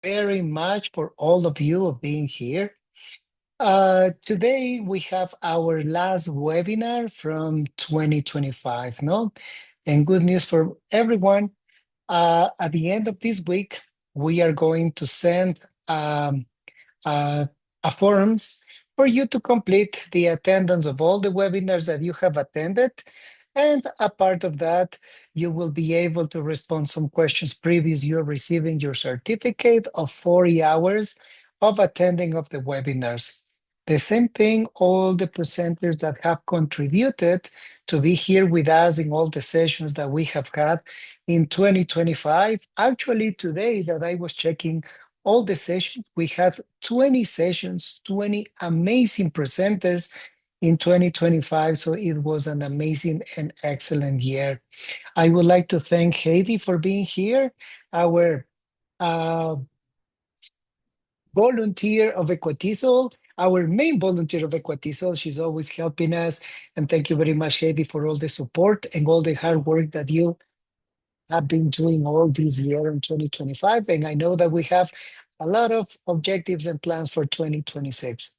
very much for all of you of being here. Today we have our last webinar from 2025, no? And good news for everyone. At the end of this week, we are going to send uh, a forms for you to complete the attendance of all the webinars that you have attended. And a part of that, you will be able to respond some questions previous you're receiving your certificate of 40 hours of attending of the webinars. The same thing, all the presenters that have contributed to be here with us in all the sessions that we have had in 2025. Actually, today that I was checking all the sessions. We had 20 sessions, 20 amazing presenters in 2025. So it was an amazing and excellent year. I would like to thank Heidi for being here, our uh, volunteer of Equatisol, our main volunteer of Equatisol. She's always helping us. And thank you very much, Heidi, for all the support and all the hard work that you have been doing all this year in 2025. And I know that we have a lot of objectives and plans for 2026.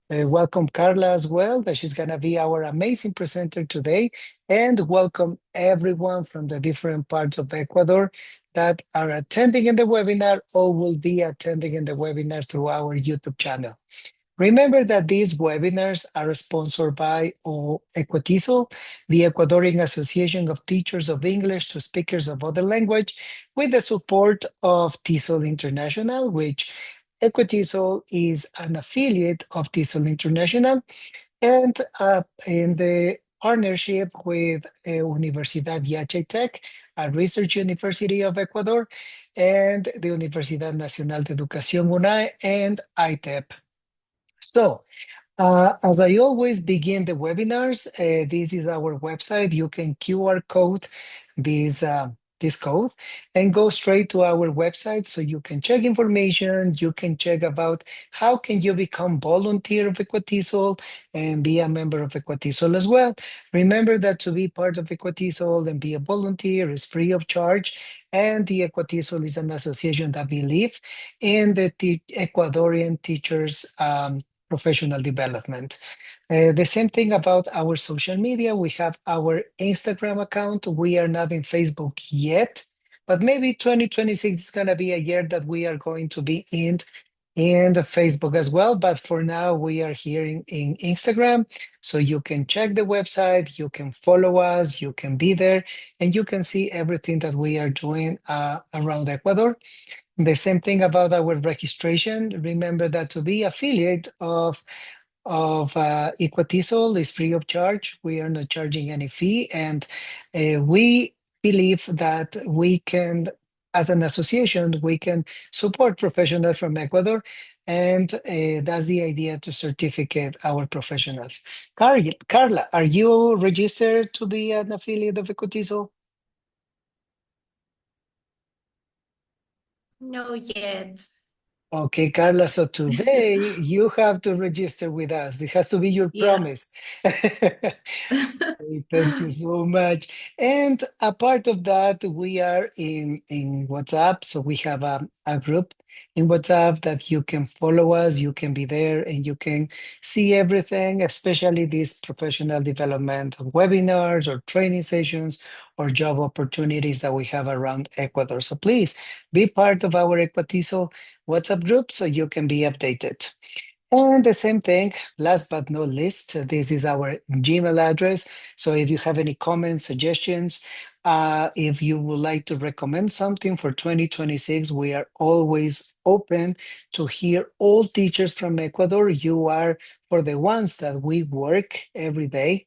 Welcome Karla as well, that she's going to be our amazing presenter today. And welcome everyone from the different parts of Ecuador that are attending in the webinar or will be attending in the webinar through our YouTube channel. Remember that these webinars are sponsored by Equatizo, the Ecuadorian Association of Teachers of English to Speakers of Other Language, with the support of TESOL International, which Equatizo is an affiliate of TESOL International, and in the partnership with Universidad Tech, a research university of Ecuador, and the Universidad Nacional de Educación UNAE and ITEP. So, as I always begin the webinars, this is our website. You can QR code this, this code and go straight to our website so you can check information. You can check about how can you become volunteer of Equatisol and be a member of Equatisol as well. Remember that to be part of Equatisol and be a volunteer is free of charge. And the Equatisol is an association that believe in the Ecuadorian teachers professional development. The same thing about our social media. We have our Instagram account. We are not in Facebook yet, but maybe 2026 is going to be a year that we are going to be in the Facebook as well. But for now, we are here in Instagram. So you can check the website, you can follow us, you can be there, and you can see everything that we are doing around Ecuador. The same thing about our registration. Remember that to be affiliate of Equatisol is free of charge. We are not charging any fee, and we believe that we can, as an association, we can support professionals from Ecuador, and that's the idea to certificate our professionals. Carla, are you registered to be an affiliate of Equatisol? No, yet. Okay, Carla, so today you have to register with us. It has to be your Yeah. promise. Thank you so much. And a part of that, we are in WhatsApp. So we have a group in WhatsApp that you can follow us, you can be there, and you can see everything, especially these professional development webinars or training sessions or job opportunities that we have around Ecuador. So please be part of our Equatizo WhatsApp group so you can be updated. And the same thing, last but not least, this is our Gmail address. So if you have any comments, suggestions, if you would like to recommend something for 2026, we are always open to hear all teachers from Ecuador. You are for the ones that we work every day.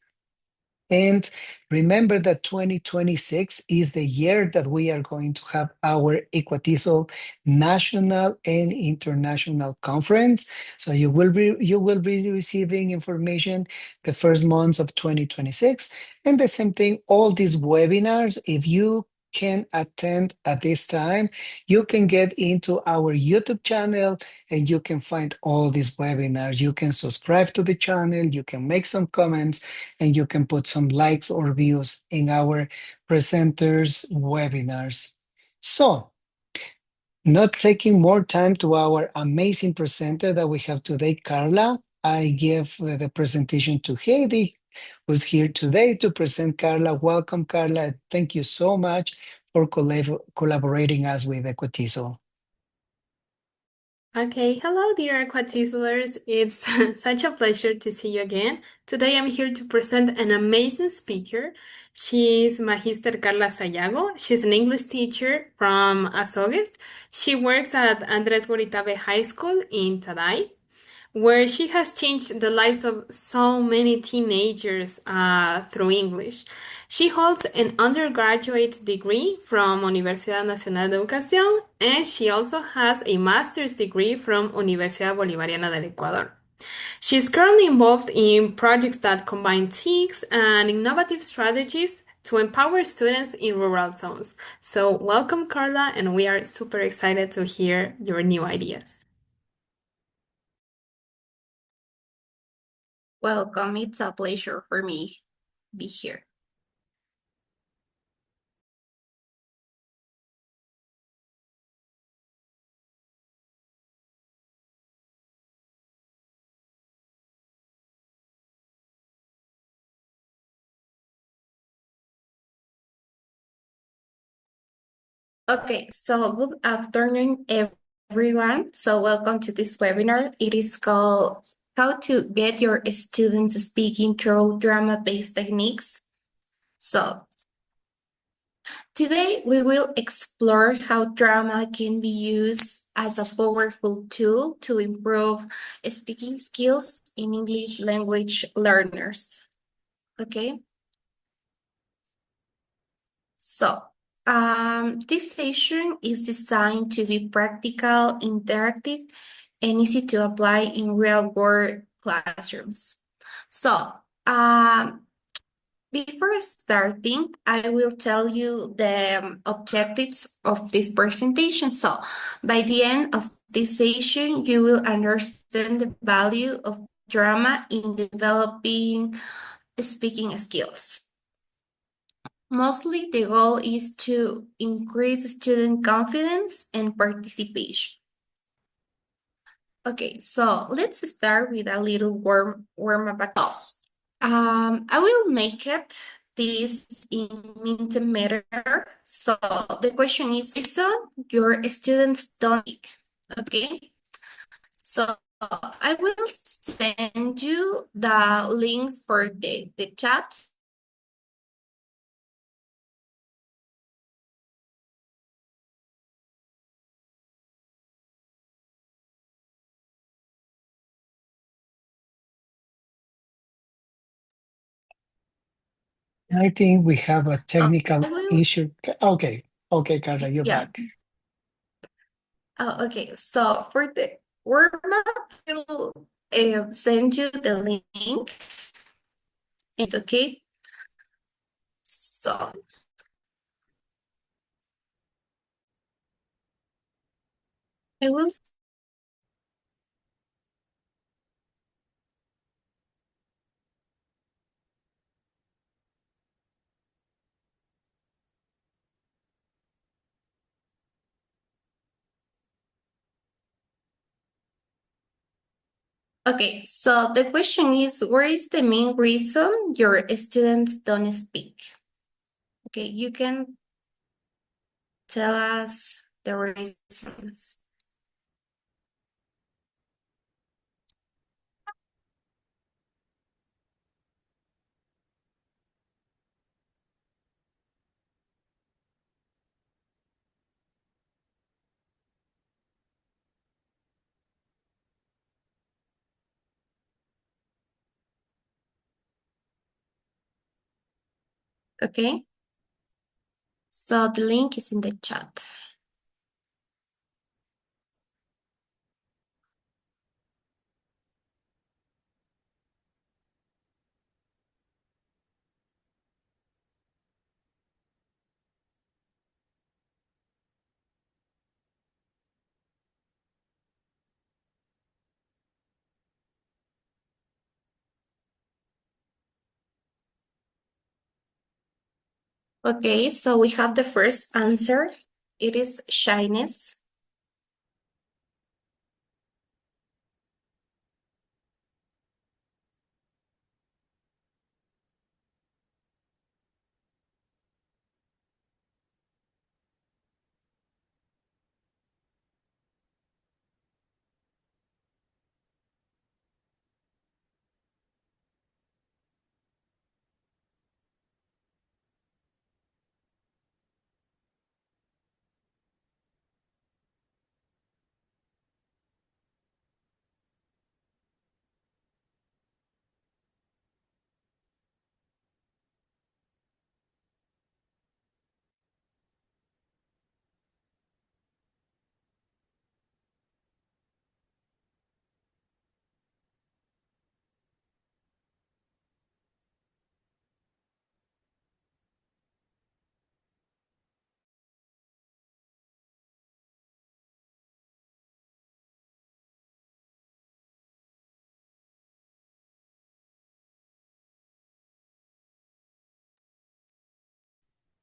And remember that 2026 is the year that we are going to have our Equatisol national and international conference. So you will be receiving information the first months of 2026. And the same thing, all these webinars, if you can attend at this time, you can get into our YouTube channel and you can find all these webinars. You can subscribe to the channel, you can make some comments, and you can put some likes or views in our presenters' webinars. So Not taking more time to our amazing presenter that we have today, Karla, I give the presentation to Heidi, who's here today to present Karla. Welcome, Karla. Thank you so much for collaborating us with Equitizo. Okay, hello, dear Aquatislers. It's such a pleasure to see you again. Today I'm here to present an amazing speaker. She's Magister Karla Sayago. She's an English teacher from Azogues. She works at Andres Goritabe High School in Taday, where she has changed the lives of so many teenagers through English. She holds an undergraduate degree from Universidad Nacional de Educación, and she also has a master's degree from Universidad Bolivariana del Ecuador. She's currently involved in projects that combine TICs and innovative strategies to empower students in rural zones. So, welcome, Karla, and we are super excited to hear your new ideas. Welcome. It's a pleasure for me be here. Okay, so good afternoon, everyone. So welcome to this webinar. It is called How to Get Your Students Speaking Through Drama-Based Techniques. So today we will explore how drama can be used as a powerful tool to improve speaking skills in English language learners. Okay. So, this session is designed to be practical, interactive, and easy to apply in real-world classrooms. So, before starting, I will tell you the objectives of this presentation. So, by the end of this session, you will understand the value of drama in developing speaking skills. Mostly, the goal is to increase student confidence and participation. Okay, so let's start with a little warm-up activity. I will make it this in Mentimeter. So the question is, reason your students don't speak. Okay, so I will send you the link for the chat. I think we have a technical I will, issue. Okay, okay, Karla, you're yeah. back. Okay, so for the warm-up, I will send you the link. And okay, so I will. Okay, so the question is, where is the main reason your students don't speak? Okay, you can tell us the reasons. Okay, so the link is in the chat. Okay, so we have the first answer. It is shyness.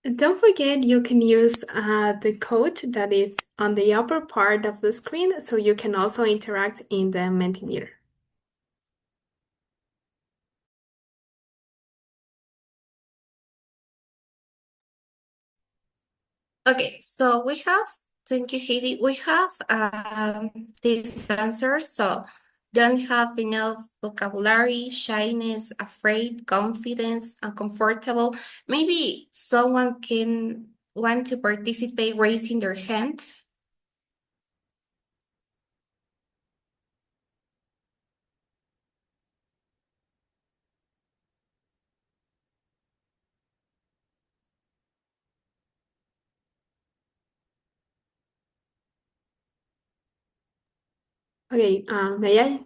Don't forget you can use the code that is on the upper part of the screen so you can also interact in the Mentimeter. Okay, so we have, thank you, Heidi. We have these answers. So don't have enough vocabulary, shyness, afraid, confidence, uncomfortable. Maybe someone can want to participate raising their hand. Okay, may I?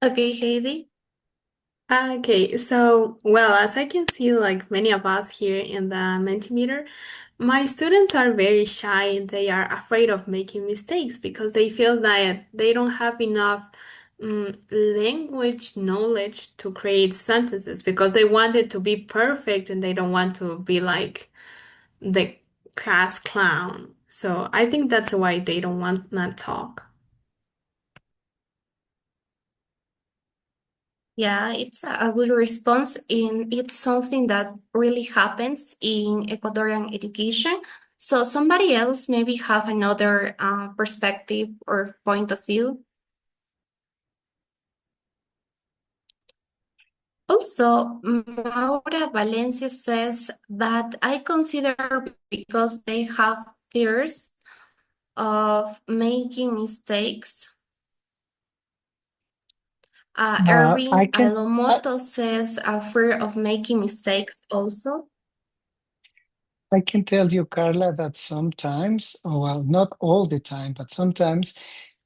Okay, Heidi. Okay, so, well, as I can see, like many of us here in the Mentimeter, my students are very shy and they are afraid of making mistakes because they feel that they don't have enough language knowledge to create sentences because they want it to be perfect and they don't want to be like the class clown. So I think that's why they don't want to talk. Yeah, it's a good response, and it's something that really happens in Ecuadorian education. So somebody else maybe have another perspective or point of view. Also, Maura Valencia says that I consider because they have fears of making mistakes. I Erwin can Alomoto says a fear of making mistakes also. I can tell you, Carla, that sometimes, oh, well, not all the time, but sometimes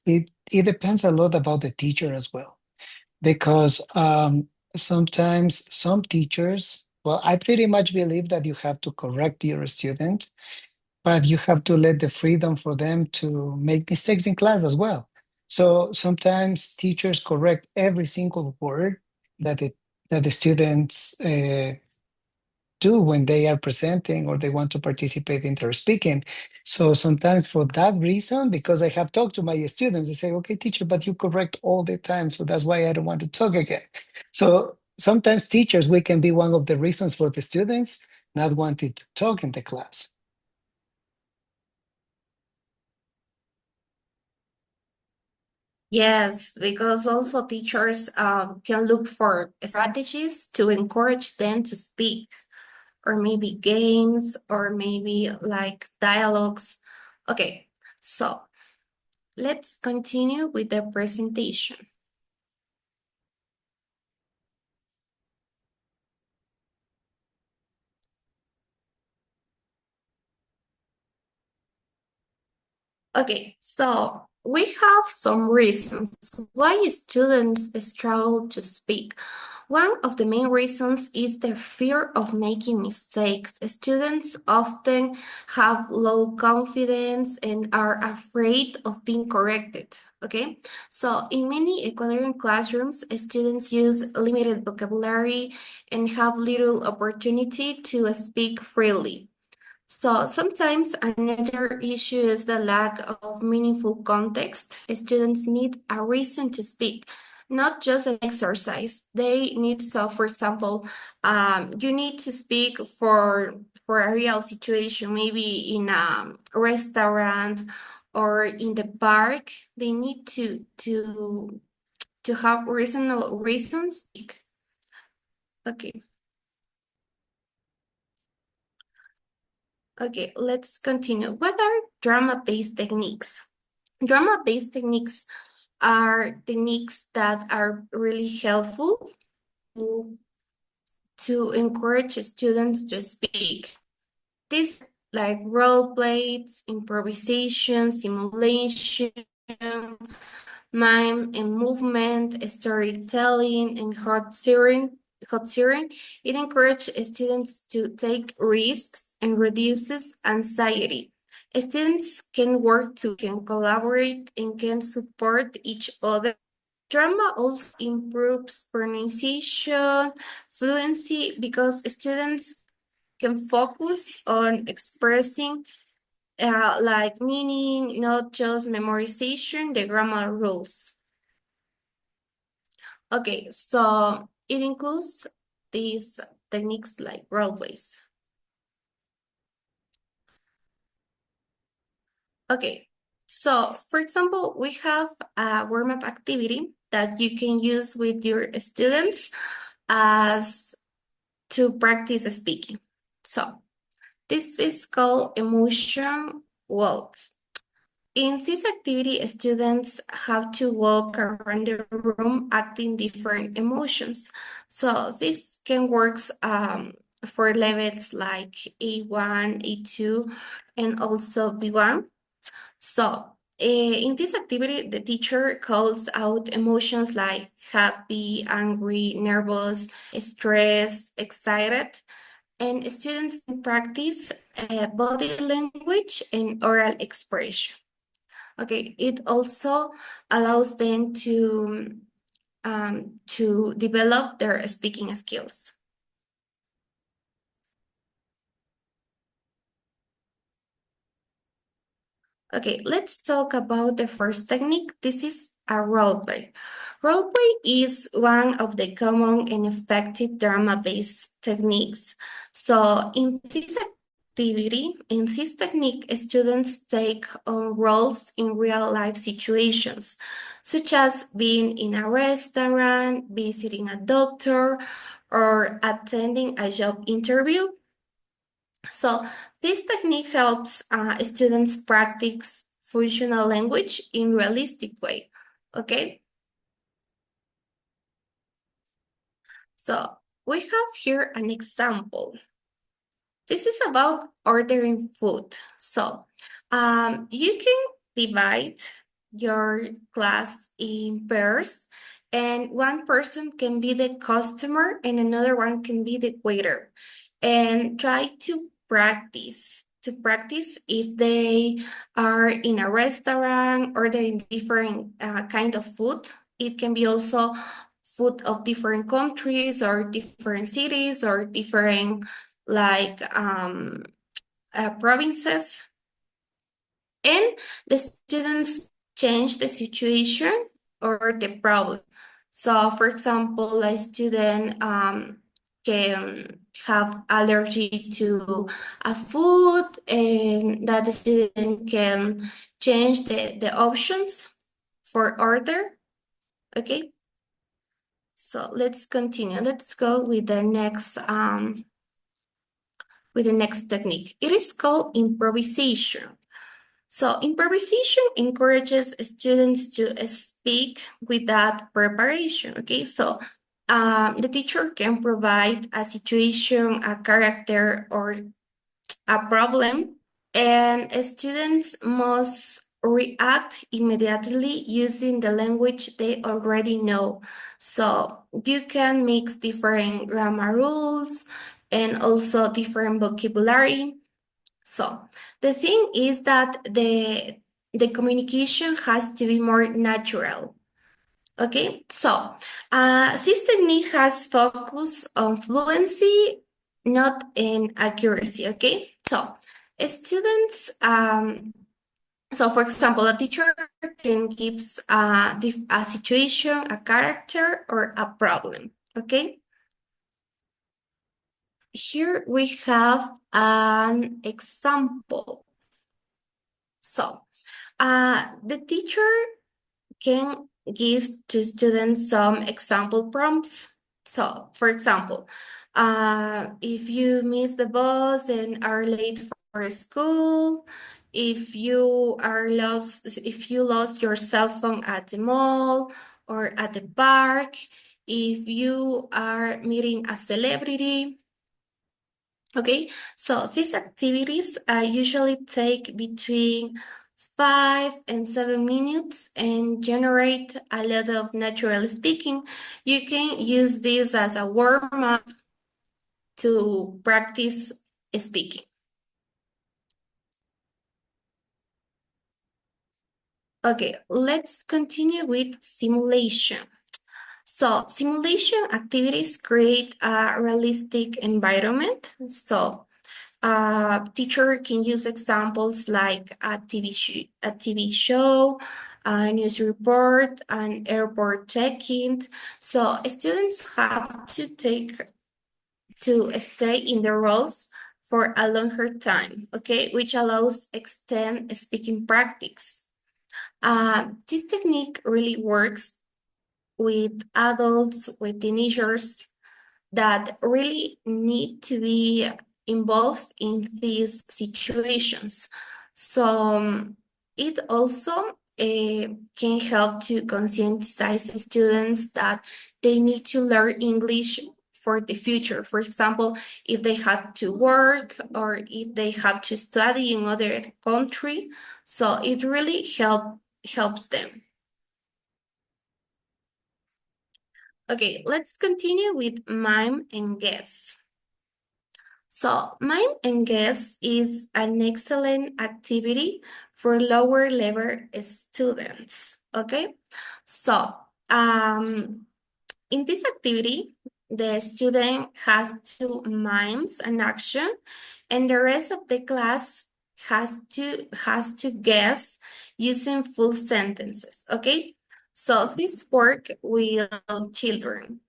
it depends a lot about the teacher as well. Because sometimes some teachers, well, I pretty much believe that you have to correct your students, but you have to let the freedom for them to make mistakes in class as well. So sometimes teachers correct every single word that the students do when they are presenting or they want to participate in their speaking. So sometimes for that reason, because I have talked to my students, they say, okay, teacher, but you correct all the time. So that's why I don't want to talk again. So sometimes teachers, we can be one of the reasons for the students not wanting to talk in the class. Yes, because also teachers can look for strategies to encourage them to speak, or maybe games, or maybe like dialogues. Okay, so let's continue with the presentation. Okay, so we have some reasons why students struggle to speak. One of the main reasons is the fear of making mistakes. Students often have low confidence and are afraid of being corrected. Okay, so in many Ecuadorian classrooms, students use limited vocabulary and have little opportunity to speak freely. So sometimes another issue is the lack of meaningful context. Students need a reason to speak, not just an exercise. They need, so for example, you need to speak for a real situation, maybe in a restaurant or in the park. They need to have reasonable reasons. Okay. Okay, let's continue. What are drama-based techniques? Drama-based techniques are techniques that are really helpful to, to encourage students to speak. These like role plays, improvisation, simulation, mime and movement, storytelling, and hot searing. It encourages students to take risks and reduces anxiety. Students can work to can collaborate and can support each other. Drama also improves pronunciation, fluency, because students can focus on expressing like meaning, not just memorization, the grammar rules. Okay, so it includes these techniques like role plays. Okay, so for example, we have a warm-up activity that you can use with your students as to practice speaking. So this is called emotion walk. In this activity, students have to walk around the room acting different emotions. So this can work for levels like A1, A2, and also B1. So in this activity, the teacher calls out emotions like happy, angry, nervous, stressed, excited, and students can practice body language and oral expression. Okay, it also allows them to develop their speaking skills. Okay, let's talk about the first technique. This is a role play. Role play is one of the common and effective drama-based techniques. So in this activity, in this technique, students take on roles in real-life situations, such as being in a restaurant, visiting a doctor, or attending a job interview. So this technique helps students practice functional language in realistic way, okay? So we have here an example. This is about ordering food. So you can divide your class in pairs, and one person can be the customer and another one can be the waiter, and try to practice if they are in a restaurant ordering different kind of food. It can be also food of different countries or different cities or different like provinces, and the students change the situation or the problem. So, for example, a student can have allergy to a food, and that the student can change the options for order. Okay, so let's continue. Let's go with the next technique. It is called improvisation. So improvisation encourages students to speak without preparation, okay? So the teacher can provide a situation, a character, or a problem, and students must react immediately using the language they already know. So you can mix different grammar rules and also different vocabulary. So the thing is that the communication has to be more natural. Okay, so this technique has focus on fluency, not in accuracy. Okay, so students, so for example, a teacher can give a situation, a character, or a problem. Okay. Here we have an example. So, the teacher can give to students some example prompts. So, for example, if you miss the bus and are late for school, if you lost your cell phone at the mall or at the park, if you are meeting a celebrity. Okay, so these activities usually take between 5 and 7 minutes and generate a lot of natural speaking. You can use this as a warm-up to practice speaking. Okay, let's continue with simulation. So simulation activities create a realistic environment. So Teacher can use examples like a TV show, a news report, an airport check-in. So students have to stay in their roles for a longer time, okay, which allows extend speaking practice. This technique really works with adults, with teenagers that really need to be involved in these situations. So it also can help to conscientize students that they need to learn English for the future. For example, if they have to work or if they have to study in other country, so it really helps them. Okay, let's continue with mime and guess. So, mime and guess is an excellent activity for lower level students. Okay, so in this activity, the student has to mimes an action, and the rest of the class has to guess using full sentences. Okay, so this work with children.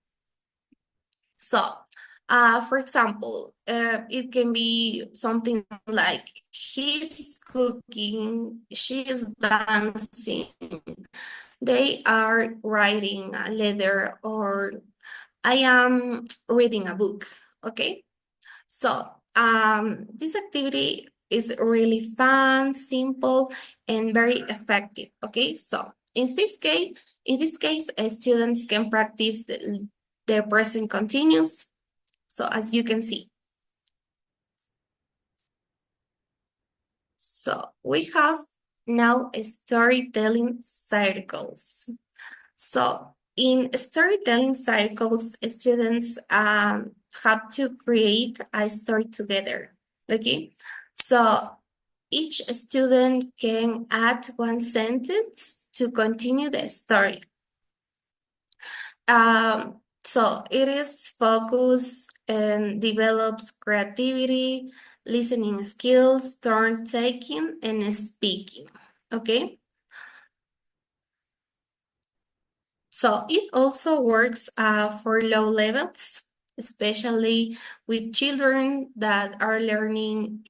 So, for example, it can be something like he's cooking, she's dancing, they are writing a letter, or I am reading a book. Okay, so this activity is really fun, simple, and very effective. Okay, so in this case, students can practice the present continuous. So as you can see, so we have now storytelling circles. So in storytelling circles, students have to create a story together. Okay, so each student can add one sentence to continue the story. So it is focus and develops creativity, listening skills, turn taking, and speaking. Okay. So it also works for low levels, especially with children that are learning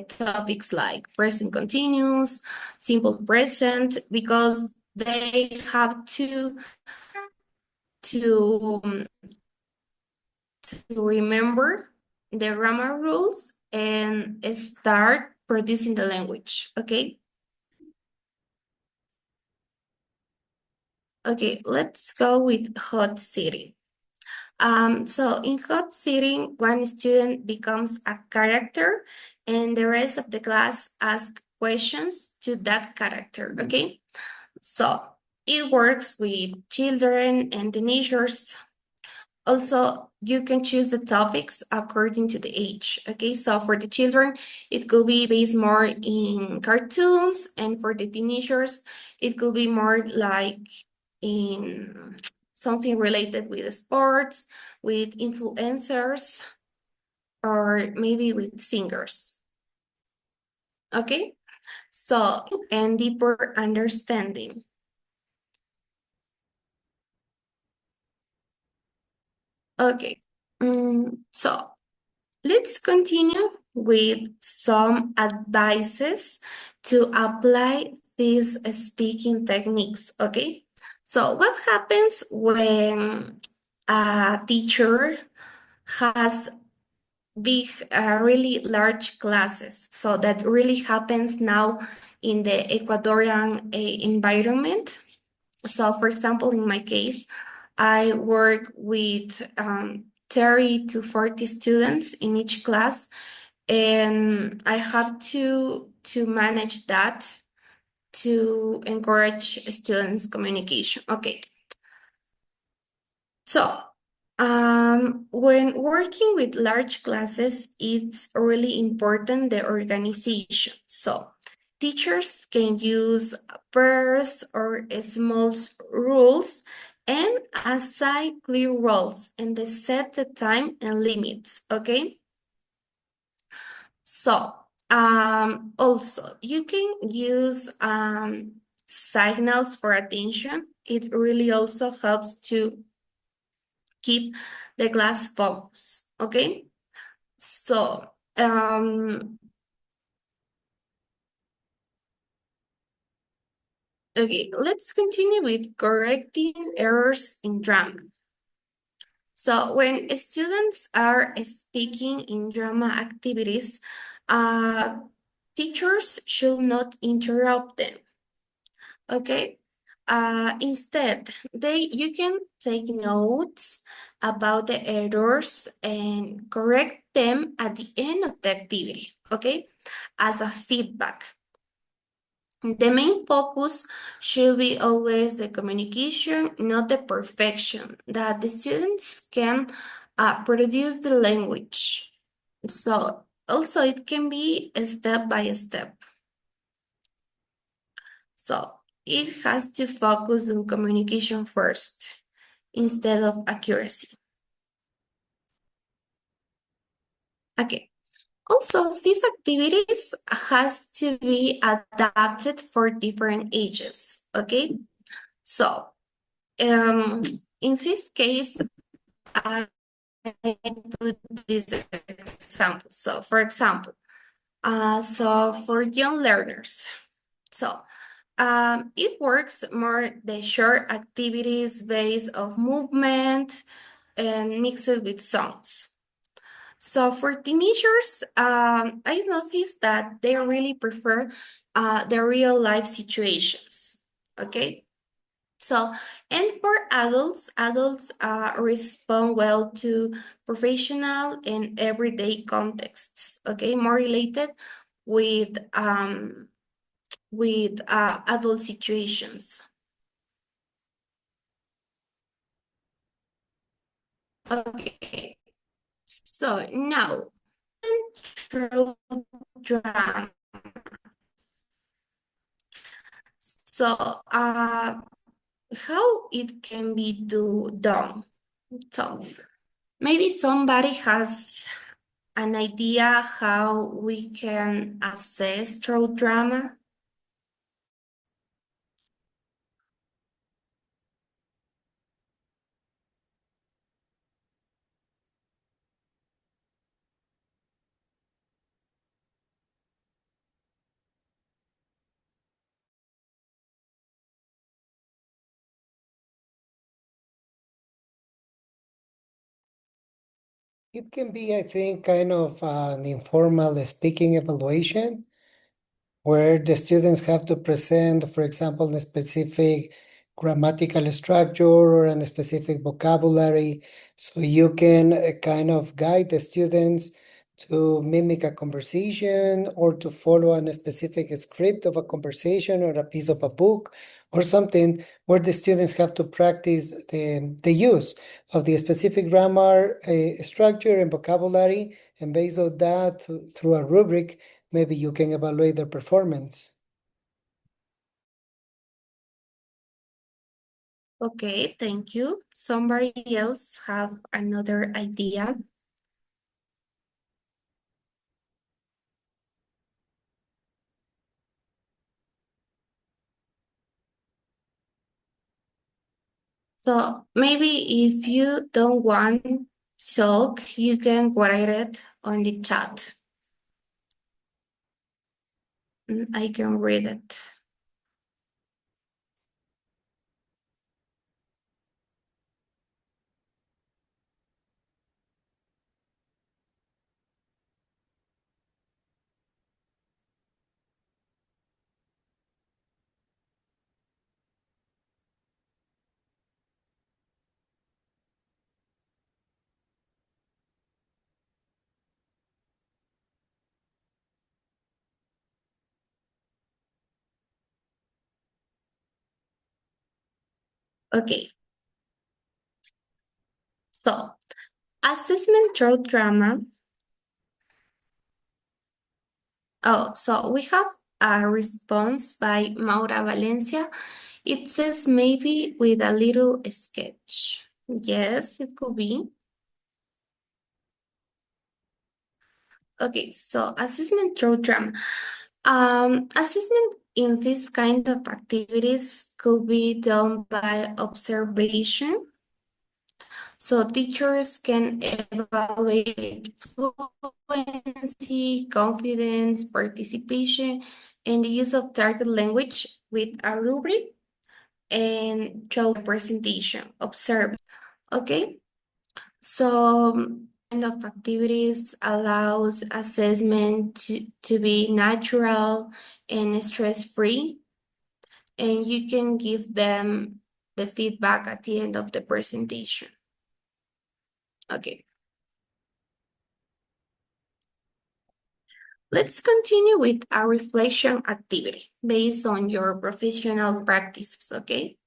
topics like present continuous, simple present, because they have to, um, to remember the grammar rules and start producing the language. Okay. Okay, let's go with hot city. So in hot sitting, one student becomes a character and the rest of the class ask questions to that character, okay? So it works with children and teenagers. Also, you can choose the topics according to the age, okay? So for the children, it could be based more in cartoons, and for the teenagers, it could be more like in something related with sports, with influencers, or maybe with singers. Okay, so and deeper understanding. Okay, so let's continue with some advices to apply these speaking techniques. Okay, so what happens when a teacher has big, really large classes? So that really happens now in the Ecuadorian environment. So, for example, in my case, I work with 30 to 40 students in each class, and I have to manage that to encourage students' communication. Okay. So, when working with large classes, it's really important the organization. So, teachers can use pairs or small rules and assign clear roles and they set the time and limits. Okay. So, also you can use signals for attention. It really also helps to keep the class focus. Okay, so okay, let's continue with correcting errors in drama. So when students are speaking in drama activities, teachers should not interrupt them. Okay. Instead, you can take notes about the errors and correct them at the end of the activity. Okay, as a feedback. The main focus should be always the communication, not the perfection, that the students can produce the language. So also it can be step by step. So it has to focus on communication first instead of accuracy. Okay. Also, these activities has to be adapted for different ages. Okay. So in this case, I put this example. So for example, so for young learners, so it works more the short activities based of movement and mixed with songs. So for teenagers, I noticed that they really prefer the real life situations. Okay. So, and for adults respond well to professional and everyday contexts. Okay, more related with adult situations. Okay, so now control drama. So, how it can be done? So, maybe somebody has an idea how we can assess through drama. It can be, I think, kind of an informal speaking evaluation where the students have to present, for example, a specific grammatical structure or a specific vocabulary. So you can kind of guide the students to mimic a conversation or to follow a specific script of a conversation or a piece of a book or something where the students have to practice the use of the specific grammar structure and vocabulary. And based on that, through a rubric, maybe you can evaluate their performance. Okay, thank you. Somebody else have another idea? So maybe if you don't want talk, you can write it on the chat. I can read it. Okay. So assessment through drama. Oh, so we have a response by Maura Valencia. It says maybe with a little sketch. Yes, it could be. Okay, so assessment through drama. Assessment in this kind of activities could be done by observation. So teachers can evaluate fluency, confidence, participation, and the use of target language with a rubric and show presentation, observe. Okay, so kind of activities allows assessment to be natural and stress-free, and you can give them the feedback at the end of the presentation. Okay. Let's continue with a reflection activity based on your professional practices, okay?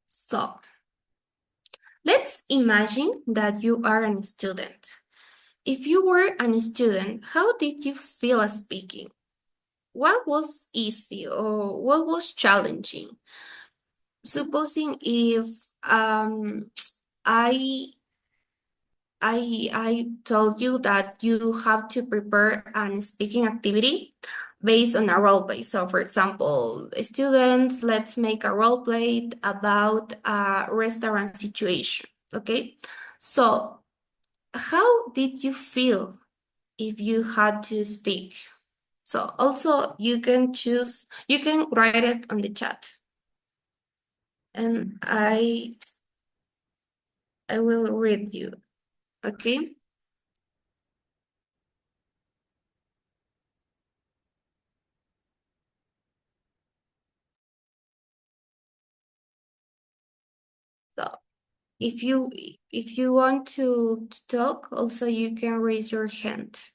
So, let's imagine that you are a student. If you were a student, how did you feel speaking? What was easy or what was challenging? Supposing if I I told you that you have to prepare an speaking activity based on a role play. So, for example, students, let's make a role play about a restaurant situation. Okay. So, how did you feel if you had to speak? So, also you can choose, you can write it on the chat. And I will read you. Okay. So if you want to talk, also you can raise your hand.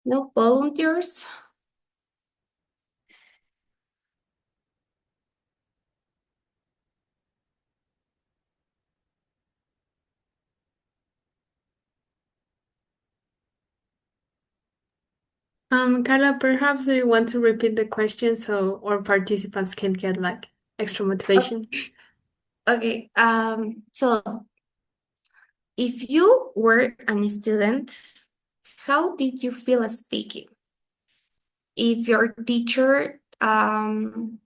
No volunteers? Carla, perhaps you want to repeat the question so our participants can get like extra motivation. Okay. So if you were a student, how did you feel speaking? If your teacher tell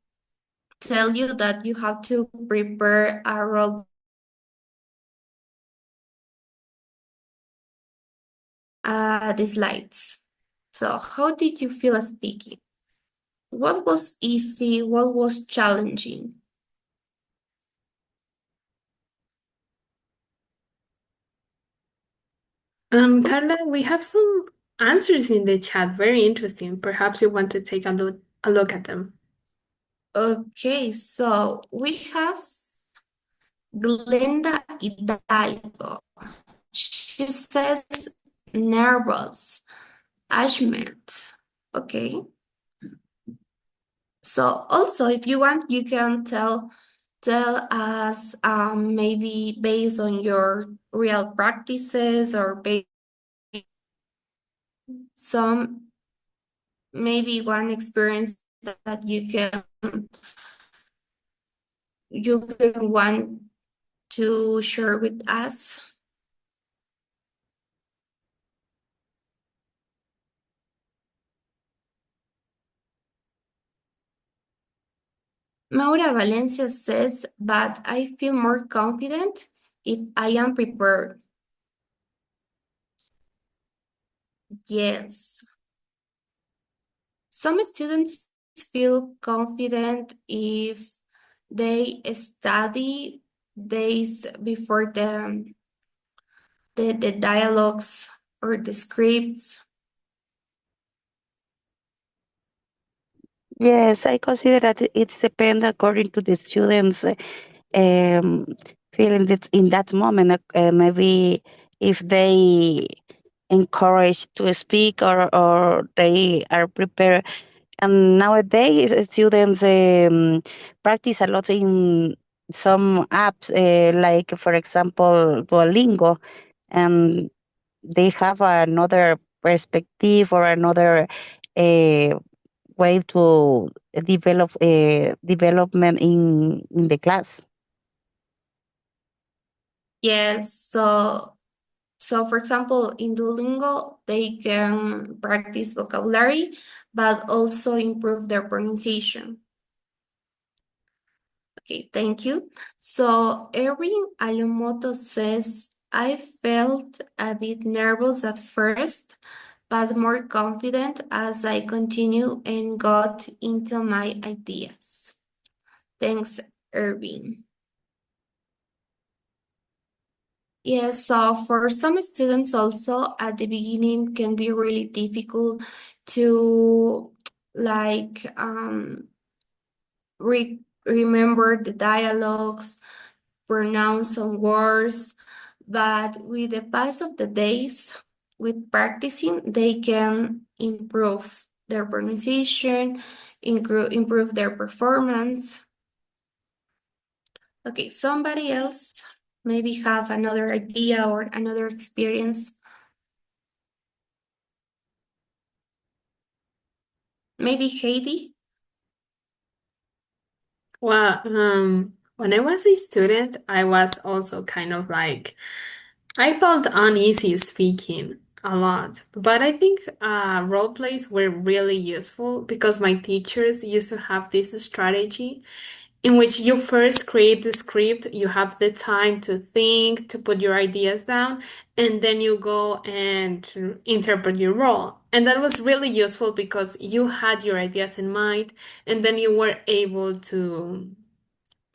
you that you have to prepare a role the slides. So how did you feel speaking? What was easy? What was challenging? Carla, we have some answers in the chat. Very interesting. Perhaps you want to take a look at them. Okay, so we have Glenda Hidalgo. She says nervous, Ashmet. Okay. So also, if you want, you can tell us maybe based on your real practices or based some maybe one experience that you can want to share with us. Maura Valencia says, but I feel more confident if I am prepared. Yes. Some students feel confident if they study days before the dialogues or the scripts. Yes, I consider that it's depend according to the students um, feeling that in that moment. Maybe if they encourage to speak or they are prepared And nowadays, students practice a lot in some apps, like, for example, Duolingo, and they have another perspective or another uh, way to develop development in the class. Yes, so for example, in Duolingo, they can practice vocabulary, but also improve their pronunciation. Okay, thank you. So Erin Alumoto says, I felt a bit nervous at first, but more confident as I continue and got into my ideas. Thanks, Irving. Yes, so for some students also at the beginning can be really difficult to like remember the dialogues, pronounce some words, but with the pass of the days, with practicing, they can improve their pronunciation, improve their performance. Okay, somebody else maybe have another idea or another experience. Maybe Heidi? Well, when I was a student, I was also kind of like, I felt uneasy speaking a lot, but I think role plays were really useful because my teachers used to have this strategy in which you first create the script, you have the time to think, to put your ideas down, and then you go and interpret your role. And that was really useful because you had your ideas in mind, and then you were able to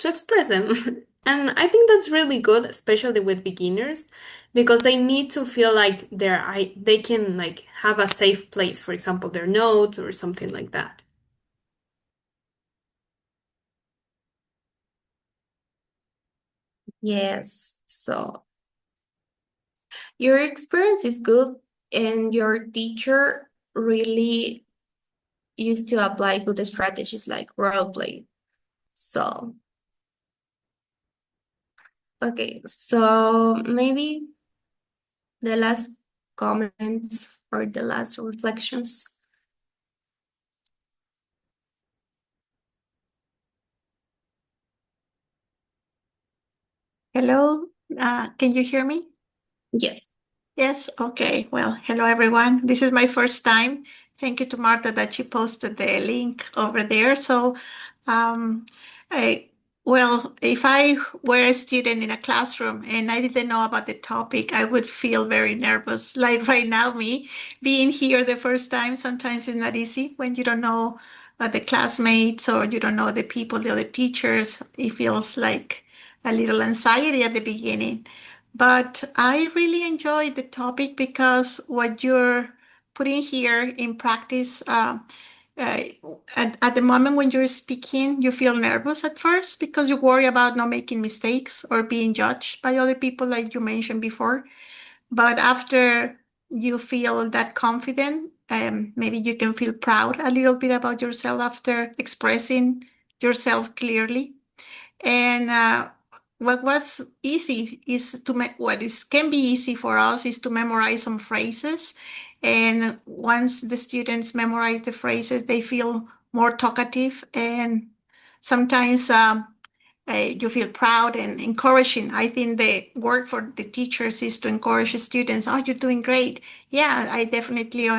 express them. And I think that's really good, especially with beginners, because they need to feel like they can like have a safe place, for example, their notes or something like that. Yes. So your experience is good and your teacher really used to apply good strategies like role play. So, okay, so maybe the last comments or the last reflections. Hello, can you hear me? Yes. Yes, okay. Well, hello everyone. This is my first time. Thank you to Marta that she posted the link over there. So, um, I, well, if I were a student in a classroom and I didn't know about the topic, I would feel very nervous. Like right now, me being here the first time, sometimes it's not easy when you don't know the classmates or you don't know the people, the other teachers. It feels like a little anxiety at the beginning. But I really enjoyed the topic because what you're putting here in practice, uh, at the moment when you're speaking, you feel nervous at first because you worry about not making mistakes or being judged by other people, like you mentioned before. But after you feel that confident, maybe you can feel proud a little bit about yourself after expressing yourself clearly. And what was easy is what is can be easy for us is to memorize some phrases. And once the students memorize the phrases, they feel more talkative. And sometimes you feel proud and encouraging. I think the work for the teachers is to encourage students. Oh, you're doing great. Yeah, I definitely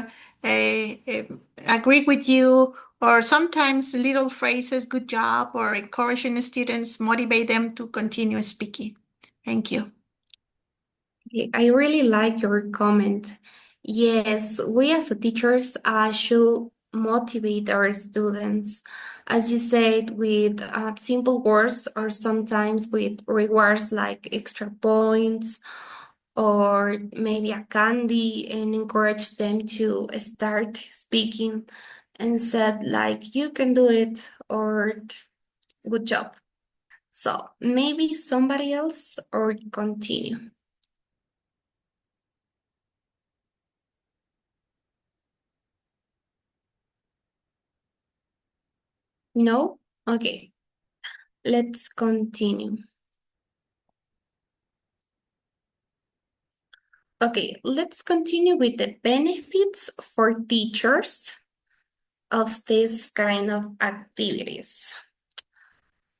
agree with you. Or sometimes little phrases, good job, or encouraging students motivate them to continue speaking. Thank you. I really like your comment. Yes, we as a teachers should motivate our students, as you said, with simple words or sometimes with rewards like extra points or maybe a candy and encourage them to start speaking and said like you can do it or good job. So maybe somebody else or continue. No? Okay, let's continue. Okay, let's continue with the benefits for teachers of this kind of activities.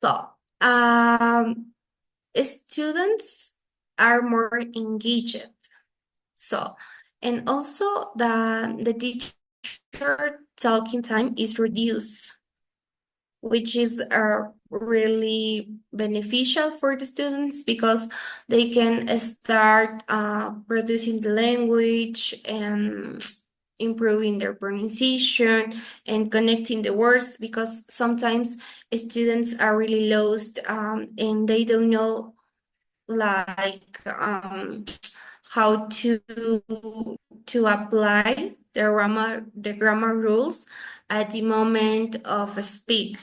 So, students are more engaged. So, and also the teacher talking time is reduced, which is really beneficial for the students because they can start producing the language and improving their pronunciation and connecting the words, because sometimes students are really lost and they don't know like how to apply the grammar rules at the moment of speak.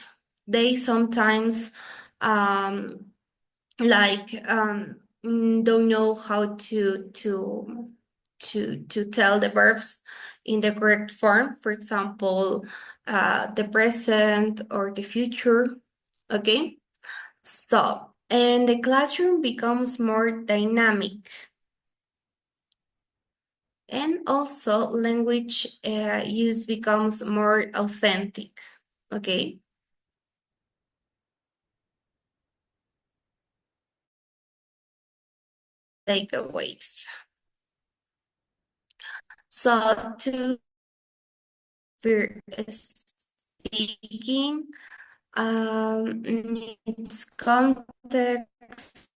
They sometimes don't know how to tell the verbs in the correct form. For example, the present or the future. Okay, so and the classroom becomes more dynamic. And also language use becomes more authentic, okay? Takeaways. So to for speaking, needs context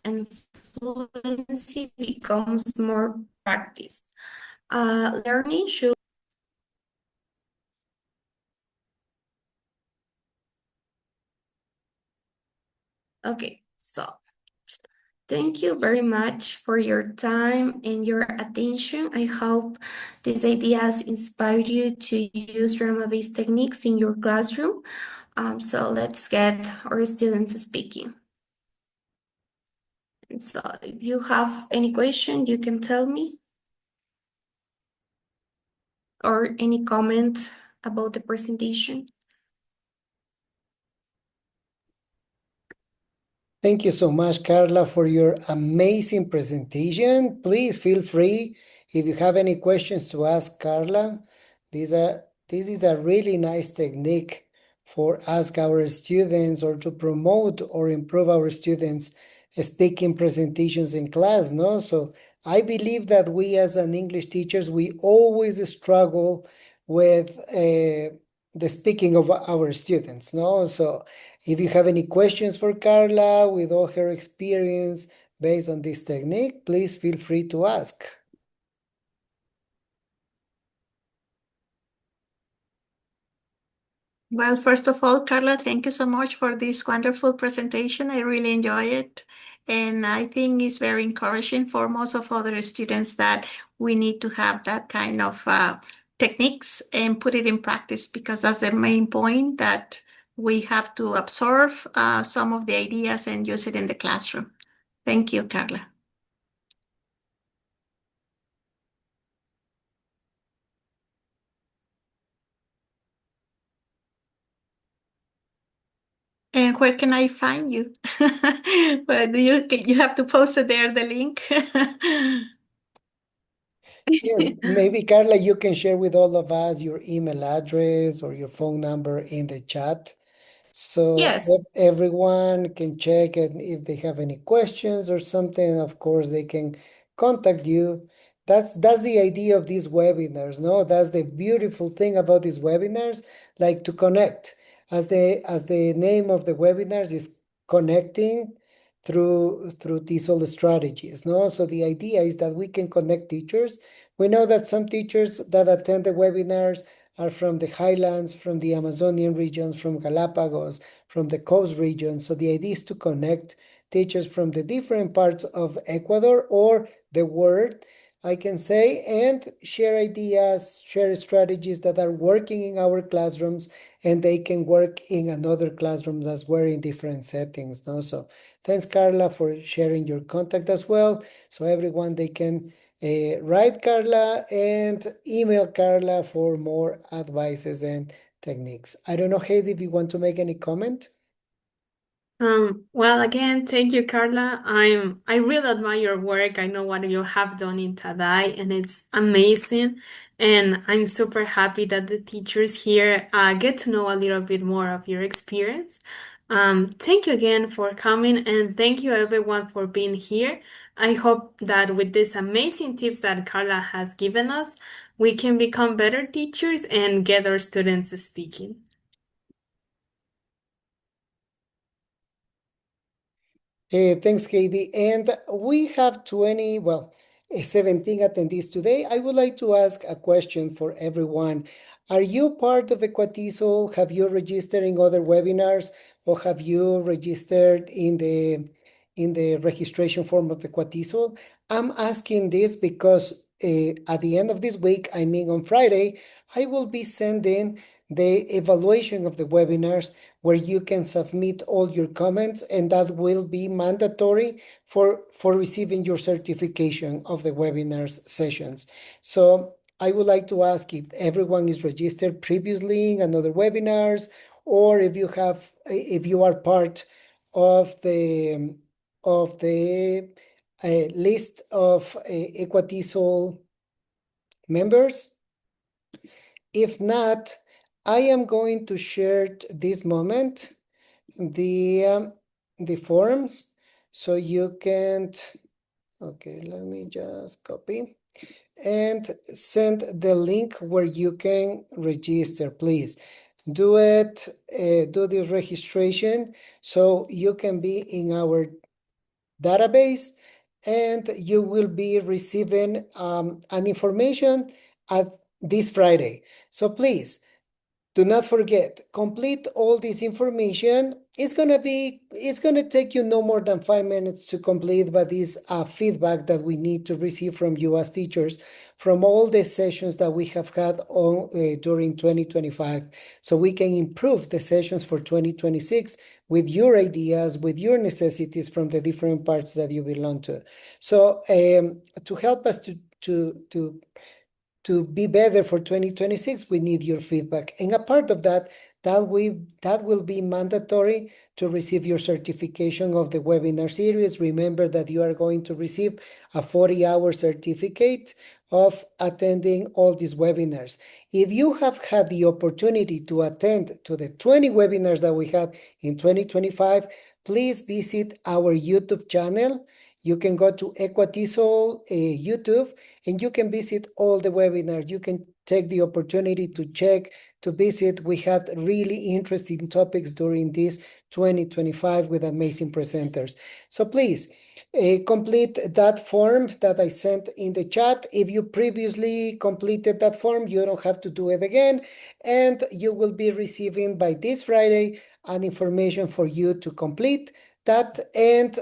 and fluency becomes more practice. Learning should. Okay, so thank you very much for your time and your attention. I hope these ideas inspire you to use drama-based techniques in your classroom. So let's get our students speaking. And so if you have any question, you can tell me, or any comment about the presentation. Thank you so much, Carla, for your amazing presentation. Please feel free if you have any questions to ask Carla. This is a really nice technique for ask our students or to promote or improve our students speaking presentations in class, no? So I believe that we as an English teachers, we always struggle with the speaking of our students, no? So if you have any questions for Carla with all her experience based on this technique, please feel free to ask. Well, first of all, Carla, thank you so much for this wonderful presentation. I really enjoy it. And I think it's very encouraging for most of other students that we need to have that kind of techniques and put it in practice, because that's the main point, that we have to absorb some of the ideas and use it in the classroom. Thank you, Carla. And where can I find you? But you have to post it there, the link. Yeah, maybe Carla, you can share with all of us your email address or your phone number in the chat. So Yes. everyone can check it if they have any questions or something. Of course, they can contact you. That's the idea of these webinars, no? That's the beautiful thing about these webinars, like to connect. As the name of the webinars is connecting through these all strategies, no? So the idea is that we can connect teachers. We know that some teachers that attend the webinars are from the highlands, from the Amazonian regions, from Galapagos, from the coast region. So the idea is to connect teachers from the different parts of Ecuador or the world, I can say, and share ideas, share strategies that are working in our classrooms, and they can work in another classrooms as well in different settings. No? So thanks, Carla, for sharing your contact as well. So everyone, they can write Carla and email Carla for more advices and techniques. I don't know, Heidi, if you want to make any comment. Well, again, thank you, Carla. I really admire your work. I know what you have done in Tadai, and it's amazing. And I'm super happy that the teachers here get to know a little bit more of your experience. Thank you again for coming, and thank you everyone for being here. I hope that with these amazing tips that Carla has given us, we can become better teachers and get our students speaking. Thanks, Katie. And we have 17 attendees today. I would like to ask a question for everyone. Are you part of Equatisol? Have you registered in other webinars, or have you registered in the registration form of Equatisol? I'm asking this because at the end of this week, I mean on Friday, I will be sending the evaluation of the webinars where you can submit all your comments, and that will be mandatory for receiving your certification of the webinars sessions. So I would like to ask if everyone is registered previously in another webinars, or if you are part of the list of Equatisol members. If not, I am going to share this moment the forms, so you can. Okay, let me just copy and send the link where you can register. Please do it. Do the registration so you can be in our database, and you will be receiving an information at this Friday. So please do not forget, complete all this information. It's gonna take you no more than 5 minutes to complete, but is feedback that we need to receive from you as teachers from all the sessions that we have had during 2025, so we can improve the sessions for 2026 with your ideas, with your necessities from the different parts that you belong to. So to help us to be better for 2026, we need your feedback. And a part of that will be mandatory to receive your certification of the webinar series. Remember that you are going to receive a 40-hour certificate of attending all these webinars. If you have had the opportunity to attend to the 20 webinars that we had in 2025, please visit our YouTube channel. You can go to Equatisol YouTube, and you can visit all the webinars. You can take the opportunity to visit. We had really interesting topics during this 2025 with amazing presenters. So please complete that form that I sent in the chat. If you previously completed that form, you don't have to do it again, and you will be receiving by this Friday an information for you to complete that and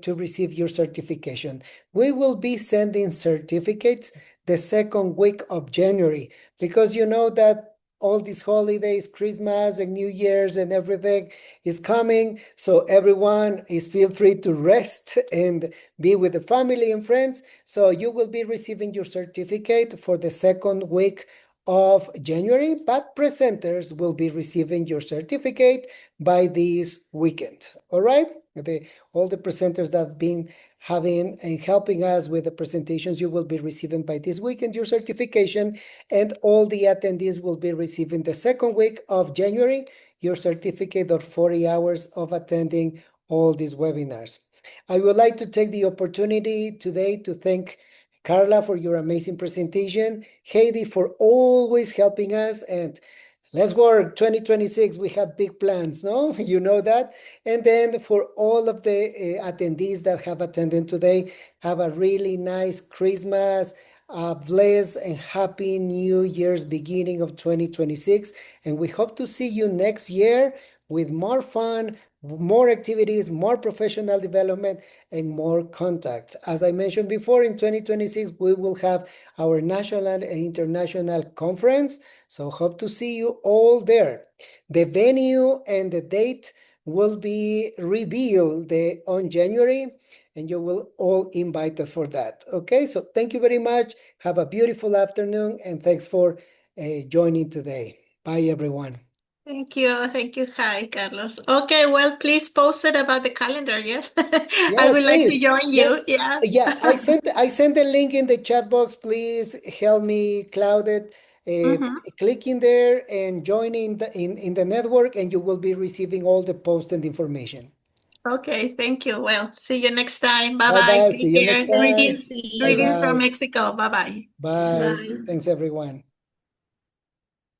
to receive your certification. We will be sending certificates the second week of January, because you know that all these holidays, Christmas and New Year's and everything is coming. So everyone is feel free to rest and be with the family and friends. So you will be receiving your certificate for the second week of January, but presenters will be receiving your certificate by this weekend. All right? All the presenters that have been having and helping us with the presentations, you will be receiving by this weekend your certification, and all the attendees will be receiving the second week of January your certificate of 40 hours of attending all these webinars. I would like to take the opportunity today to thank Karla for your amazing presentation, Heidi for always helping us, and let's work 2026. We have big plans, no? You know that. And then for all of the attendees that have attended today, have a really nice Christmas, blessed and happy New Year's beginning of 2026. And we hope to see you next year with more fun, more activities, more professional development, and more contact. As I mentioned before, in 2026, we will have our national and international conference. So hope to see you all there. The venue and the date will be revealed on January, and you will all invited for that. Okay, so thank you very much. Have a beautiful afternoon, and thanks for joining today. Bye, everyone. Thank you. Thank you. Hi, Carlos. Okay, well, please post it about the calendar. Yes. I Yes, would like please. to join you. Yes. Yeah. Yeah, I sent the link in the chat box. Please help me, Claudette. Mhm. Click in there and join in the network, and you will be receiving all the posted information. Okay, thank you. Well, see you next time. Bye Bye bye. bye. See Take you care. next time. Greetings. See Bye Greetings you. from bye. Mexico. Bye bye. Bye. Bye. Thanks, everyone.